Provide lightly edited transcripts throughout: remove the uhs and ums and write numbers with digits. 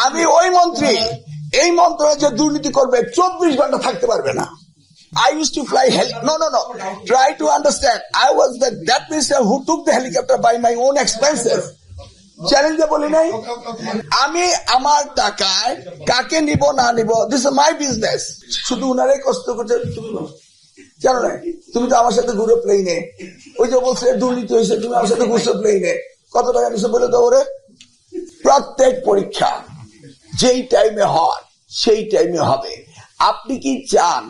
আমি ওই মন্ত্রী, এই মন্ত্রণালয়ে যে দুর্নীতি করবে 24 ঘন্টা থাকতে পারবে না। I used to fly no. Try to understand. I was that minister who took the helicopter by my own expenses. চ্যালেঞ্জে বলি নাই আমি আমার টাকায় কাকে নিব না নিব, দিস ইজ মাই বিজনেস। শুধু উনারাই কষ্ট করছে, তুমি জানো না? তুমি তো আমার সাথে ঘুরে প্লেনে, ওই যে বলছে দুর্নীতি হয়েছে, তুমি আমার সাথে ঘুরছো প্লেনে, কত টাকা নিছো বলে তো ওরে। প্রত্যেক পরীক্ষা যেই টাইমে হয় সেই টাইমে হবে। আপনি কি চান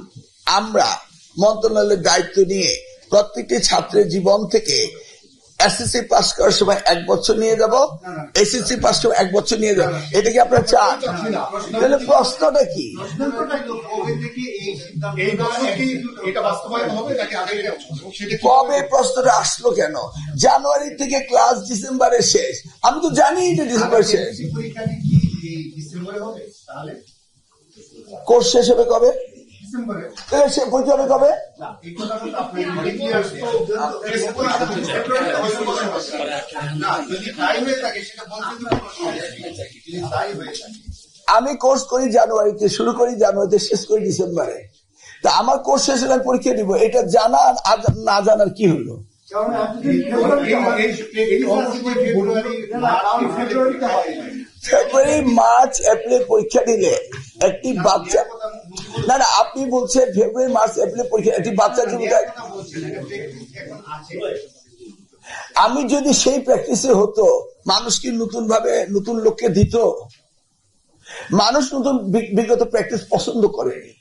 আমরা মন্ত্রণালয়ের দায়িত্ব নিয়ে প্রত্যেকটি ছাত্রের জীবন থেকে এসএসসি পাস করার সময় 1 বছর নিয়ে যাব, এসএসসি পাস করে 1 বছর নিয়ে যাব? এটা কি আপনারা চান? তাহলে প্রশ্নটা কি? কবে প্রশ্নটা আসলো কেন? জানুয়ারি থেকে ক্লাস ডিসেম্বরে শেষ, আমি তো জানি যে ডিসেম্বর শেষ। কোর্স শেষ হবে কবে? সে পরীক্ষা হবে কবে? আমি কোর্স করি জানুয়ারিতে, শুরু করি জানুয়ারিতে, শেষ করি ডিসেম্বরে। তা আমার কোর্স শেষ হলে পরীক্ষা দিব, এটা জানা আর না জানার কি হলো? ফেব্রুয়ারি মার্চ এপ্রিল পরীক্ষা দিলে একটি বাচ্চা, না আপনি বলছেন ফেব্রুয়ারি মার্চ এপ্রিল পরীক্ষা, একটি বাচ্চা জীবিকা। আমি যদি সেই প্র্যাকটিসে হতো, মানুষ কি নতুন ভাবে নতুন লোককে দিত? মানুষ নতুন বিগত প্র্যাকটিস পছন্দ করেনি।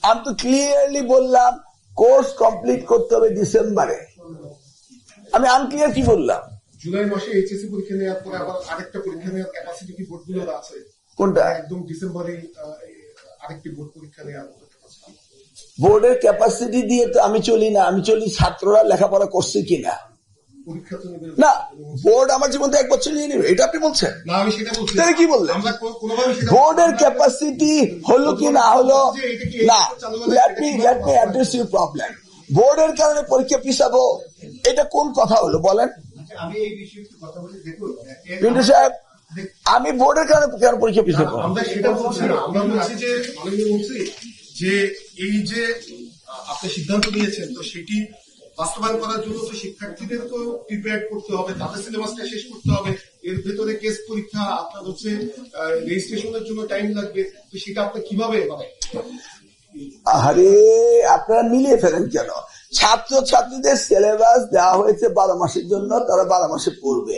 আমি তো ক্লিয়ারলি বললাম কোর্স কমপ্লিট করতে হবে ডিসেম্বরে। আমি আনক্লিয়ার কি বললাম? জুলাই মাসে এইচএসসি পরীক্ষা নেওয়ার পরে আবার আরেকটা পরীক্ষা নেওয়ার ক্যাপাসিটি কি বোর্ডগুলোর আছে? কোনটা? একদম ডিসেম্বরে আরেকটি বোর্ড পরীক্ষা নেওয়ার বোর্ডের ক্যাপাসিটি দিয়ে তো আমি চলি না, আমি চলি ছাত্ররা লেখাপড়া করছে কিনা। না, বোর্ড আমার জীবন 1 বছর নিয়ে নেবে, এটা আপনি বলছেন? না, আমি সেটা বলছি। তাহলে কি বললেন? বোর্ডের ক্যাপাসিটি হলো কি না হলো না, let me address your problem. বোর্ডের কারণে পরীক্ষা পিছাবো, এটা কোন কথা হলো বলেন? আমি এই বিষয়ে একটু কথা বলি। দেখুন পিন্টু সাহেব, আমি বোর্ডের কারণে কেন পরীক্ষা পিছাবো? আমরা সেটা বলছি না, আমরা বলছি যে যে এই যে আপনি সিদ্ধান্ত নিয়েছেন, তো সেটি বাস্তবায়ন করার জন্য তো শিক্ষার্থীদের তো প্রিপেয়ার করতে হবে, তাদের সিলেবাসটা শেষ করতে হবে, এর ভেতরে কেস পরীক্ষা, আপনার হচ্ছে রেজিস্ট্রেশনের জন্য টাইম লাগবে, তো সেটা আপনি কিভাবে মানে? আরে আপনারা মিলিয়ে ফেলেন কেন? ছাত্র ছাত্রীদের সিলেবাস দেওয়া হয়েছে 12 মাসের জন্য, তারা 12 মাসে পড়বে।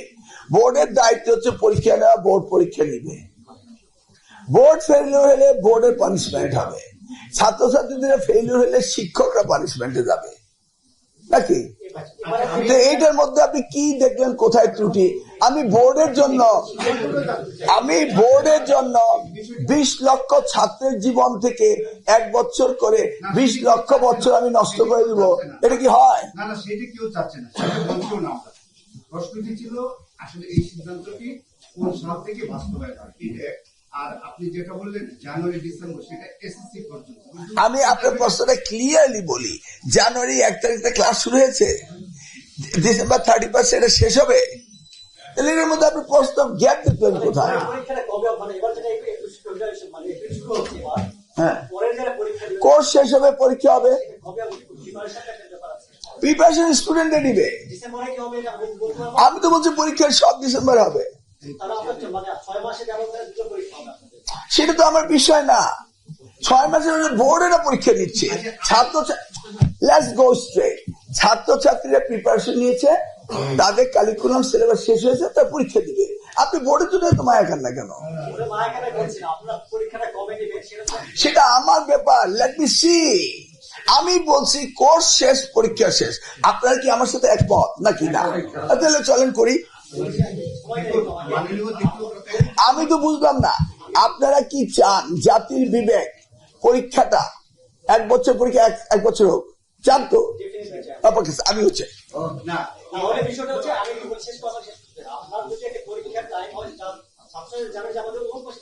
বোর্ডের দায়িত্ব হচ্ছে পরীক্ষা নেওয়া, বোর্ড পরীক্ষা নিবে। বোর্ড ফেলিওর হলে বোর্ডের পানিশমেন্ট হবে, ছাত্রছাত্রীদের ফেলিওর হলে শিক্ষকরা পানিশমেন্টে যাবে নাকি? তো এইটার মধ্যে আপনি কি দেখলেন কোথায় ত্রুটি? আমি বোর্ডের জন্য 20 লক্ষ ছাত্রের জীবন থেকে 1 বছর করে 20 লক্ষ বছর আমি নষ্ট করে দিব, এটা কি হয়? না, সেটা কেউ চাচ্ছে না, প্রশ্নটি ছিল আসলে এই সিদ্ধান্তটি কোন সাল থেকে বাস্তবায়ন হয়। আর আপনি যেটা বললেন জানুয়ারি ডিসেম্বর, সেটা এসএসসি পর্যন্ত। আমি আপনার প্রশ্নটা ক্লিয়ারলি বলি, জানুয়ারি 1 তারিখে ক্লাস শুরু হয়েছে, ডিসেম্বর 31 এটা শেষ হবে। তাহলে এর মধ্যে আপনি প্রশ্ন গ্যাপ দেখলেন কোথায়? হ্যাঁ, কোর্স শেষ হবে, পরীক্ষা হবে, প্রিপারেশন স্টুডেন্টরা নিবে। আমি তো বলছি পরীক্ষা সব ডিসেম্বর হবে, সেটা তো আমার বিষয় না। 6 মাসের বোর্ডেরা পরীক্ষা নিচ্ছে, ছাত্রছাত্রীরা প্রিপারেশন নিয়েছে, তাদের কারিকুলাম সিলেবাস শেষ হয়েছে, তার পরীক্ষা দিবে। আপনি বোর্ডের জন্য তো মায়া খান না কেন? সেটা আমার ব্যাপার, লেট মি সি। আমি বলছি কোর্স শেষ, পরীক্ষা শেষ। আপনারা কি আমার সাথে একমত নাকি না? তাহলে চলেন করি। আমি তো বুঝলাম না আপনারা কি চান? জাতির বিবেক পরীক্ষাটা 1 বছর পরীক্ষা 1 বছর হোক, চান তো? আমি হচ্ছে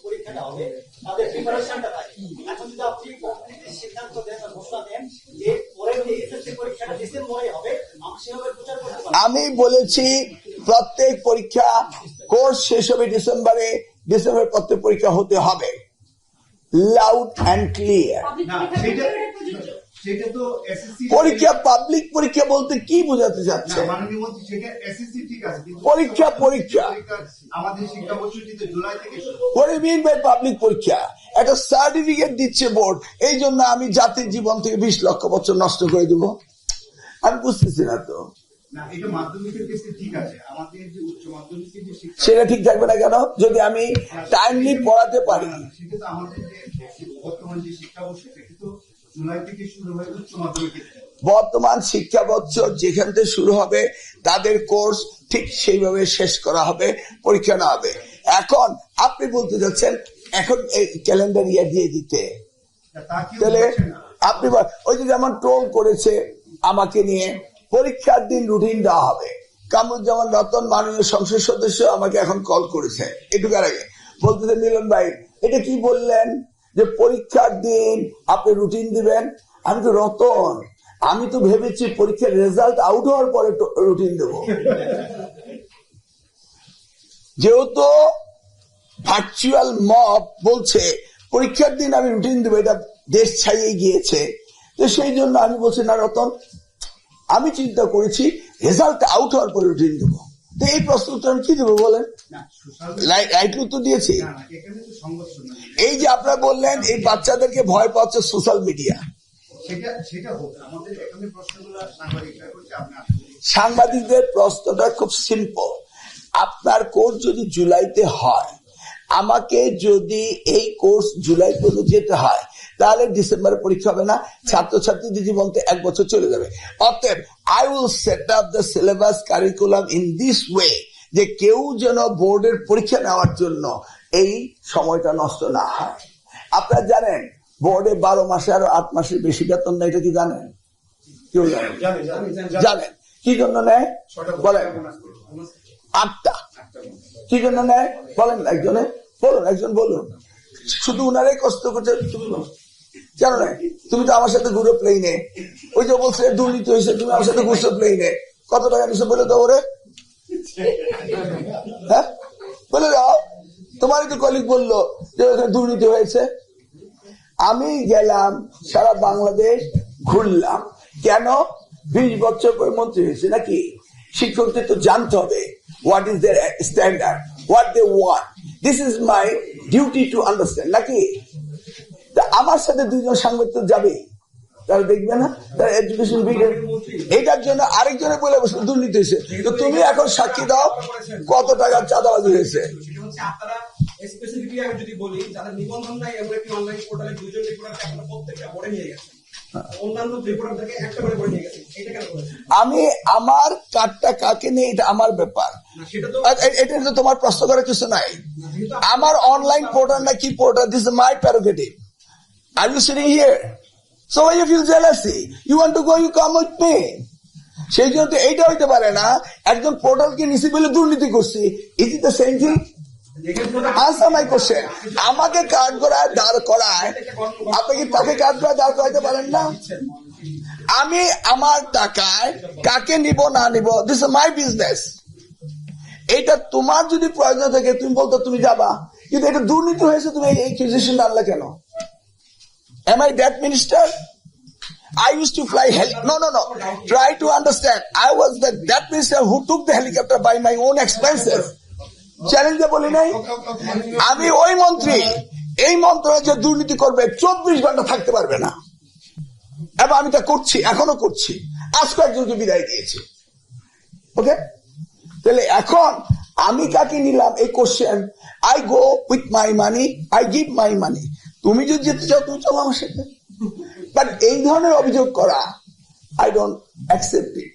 পরীক্ষাটা হবে, তাদের প্রিপারেশনটা থাকে। এখন যদি আপনি সিদ্ধান্ত দেন, ঘোষণা দেন যে পরের এসএসসি পরীক্ষাটা ডিসেম্বরে হবে, সেভাবে প্রচার করতে পারে। আমি বলেছি প্রত্যেক পরীক্ষা কোর্স শেষ হবে ডিসেম্বরে, ডিসেম্বর প্রত্যেক পরীক্ষা হতে হবে, লাউড অ্যান্ড ক্লিয়ার। না সেটা তো এসএসসি পরীক্ষা পাবলিক পরীক্ষা বলতে কি বোঝাতে চাচ্ছে? মাননীয় মন্ত্রী সেটা এসএসসি ঠিক আছে, কিন্তু পরীক্ষা আমাদের শিক্ষাবর্ষটিতে জুলাই থেকে শুরু। What do you mean by public পরীক্ষা? একটা সার্টিফিকেট দিচ্ছে বোর্ড, এই জন্য আমি জাতির জীবন থেকে 20 লক্ষ বছর নষ্ট করে দেব? আমি বুঝতেছি না তো। না এটা মাধ্যমিকের ক্ষেত্রে ঠিক আছে, আমাদের যে উচ্চ মাধ্যমিকের যে শিক্ষা সেটা ঠিক থাকবে না কেন যদি আমি টাইমলি পড়াতে পারি? সেটা তো আমাদের যে বর্তমান যে শিক্ষাবর্ষ সেটা তো জুলাই থেকে শুরু হয়ে উচ্চ মাধ্যমিকের। বর্তমান শিক্ষা বছর যেখান থেকে শুরু হবে তাদের কোর্স ঠিক সেইভাবে শেষ করা হবে, পরীক্ষা না হবে। এখন আপনি বলতে যাচ্ছেন এখন এই ক্যালেন্ডার ইয়ার দিয়ে দিতে, তা কেউ তাহলে বলছে না। আপনি ওই যে যেমন ট্রোল করেছে আমাকে নিয়ে, পরীক্ষার দিন রুটিন দেওয়া হবে। কামরুজ্জামান রতন মাননীয় সংসদ সদস্য আমাকে এখন কল করেছে একটুকার আগে, বলতেছে মিলন ভাই এটা কি বললেন যে পরীক্ষার দিন আপনি রুটিন দিবেন? আমি তো রতন, আমি তো ভেবেছি পরীক্ষার রেজাল্ট আউট হওয়ার পরে রুটিন দেব। যেহেতু ভার্চুয়াল মব বলছে পরীক্ষার দিন আমি রুটিন দেবো, এটা দেশ ছাড়িয়ে গিয়েছে, তো সেই জন্য আমি বলছি না রতন, আমি চিন্তা করেছি রেজাল্ট আউট হওয়ার পরে রুটিন দেবো। তো এই প্রশ্নটা আমি কি দেবো বলেন? না সোশ্যাল রাইট উত্তর দিয়েছি। না এখানে তো সংঘর্ষ না, এই যে আপনারা বললেন এই বাচ্চাদেরকে ভয় পাচ্ছে সোশ্যাল মিডিয়া, সেটা হোক, আমাদের এখানে প্রশ্নগুলো সাংবাদিকরা করছে, আপনি সাংবাদিকদের প্রশ্নটা খুব সিম্পল। আপনার কোর্স যদি জুলাইতে হয়, আমাকে যদি এই কোর্স জুলাই পর্যন্ত যেতে হয়, তাহলে ডিসেম্বরে পরীক্ষা হবে না, ছাত্রছাত্রীদের জীবন তো 1 বছর চলে যাবে। অতএব I will set up the syllabus curriculum in this way, যে কেউ যেন বোর্ডের পরীক্ষা নেওয়ার জন্য এই সময়টা নষ্ট না হয়। আপনারা জানেন বোর্ডে 12 মাসে আরো 8 মাসের বেশি বেতন নেই, এটা কি জানেন? কেউ জানেন? জানেন কি জন্য নেয় বলেন? 8টা কি জন্য নেয় বলেন? একজনে বলুন, একজন বলুন। শুধু উনারাই কষ্ট করছে, তুমি বলো কেন নেয়? তুমি তো আমার সাথে ঘুরে প্লেনে, ওই যে বলছে দুর্নীতি হয়েছে, তুমি আমার সাথে ঘুরছো প্লেনে, কত টাকা নিছো বলে দাও ওরে, হ্যাঁ বলে দাও। তোমারই তো কলিগ বললো যে ওখানে দুর্নীতি হয়েছে। আমি গেলাম সারা বাংলাদেশ ঘুরলাম, কেন? 20 বছর পরে মন্ত্রী হয়েছে নাকি? শিক্ষকদের তো জানতে হবে what is their standard, what they want. This is my duty to understand নাকি? তা আমার সাথে 2 জন সাংবাদিক যাবে, তারা দেখবে না তার এডুকেশন ভিডিও। এইটার জন্য আরেকজনে বলে বসে দুর্নীতি হয়েছে, তো তুমি এখন সাক্ষী দাও কত টাকার চাঁদাবাজি হয়েছে। সেটা হচ্ছে আপনারা স্পেসিফিকলি আমি যদি বলি যাদের নিবন্ধন নাই এমন একটি অনলাইন পোর্টালে 2 জন রিপোর্টারকে আপনারা প্রত্যেকটা বোর্ডে নিয়ে গেছেন, অন্যান্য রিপোর্টারদেরকে একটা করে বোর্ডে নিয়ে গেছেন, এটা কেন করেছেন? আমি আমার কার্ডটা কাকে নেই এটা আমার ব্যাপার, সেটা তো এটা তো তোমার প্রশ্ন করার কিছু নাই। আমার অনলাইন পোর্টাল না কি portal, this is my prerogative. Are you sitting here, so you feel jealousy, you want to go, you come with me. সেই জন্য এইটা হইতে পারে না একজন পোর্টালকে নিছি বলে দুর্নীতি করছি। Is it the same thing? Answer my question. আমাকে কার্ড করায় দাঁড় করায়, আপনি কি তাকে কার্ড করায় দাঁড় করাইতে পারেন না? আমি আমার টাকায় কাকে নিব না নিব, দিস ইজ মাই বিজনেস। এইটা তোমার যদি প্রয়োজন থাকে তুমি বলতো তুমি যাবা, কিন্তু এটা দুর্নীতি হয়েছে, তুমি এই অ্যাকুজিশন আনলে কেন? Am I that minister? I used to fly no. Try to understand. I was that minister who took the helicopter by my own expenses. চ্যালেঞ্জে বলি নাই আমি ওই মন্ত্রী, এই মন্ত্রণালয় যে দুর্নীতি করবে 24 ঘন্টা থাকতে পারবে না, এবং আমি তা করছি, এখনো করছি, আজকে একজনকে বিদায় দিয়েছি। ওকে, তাহলে এখন আমি কাকে নিলাম এই question, I go with my money, I give my money. তুমি যদি যেতে চাও তুমি চলো আমার সাথে, বাট এই ধরনের অভিযোগ করা আই ডোন্ট অ্যাকসেপ্ট ইট।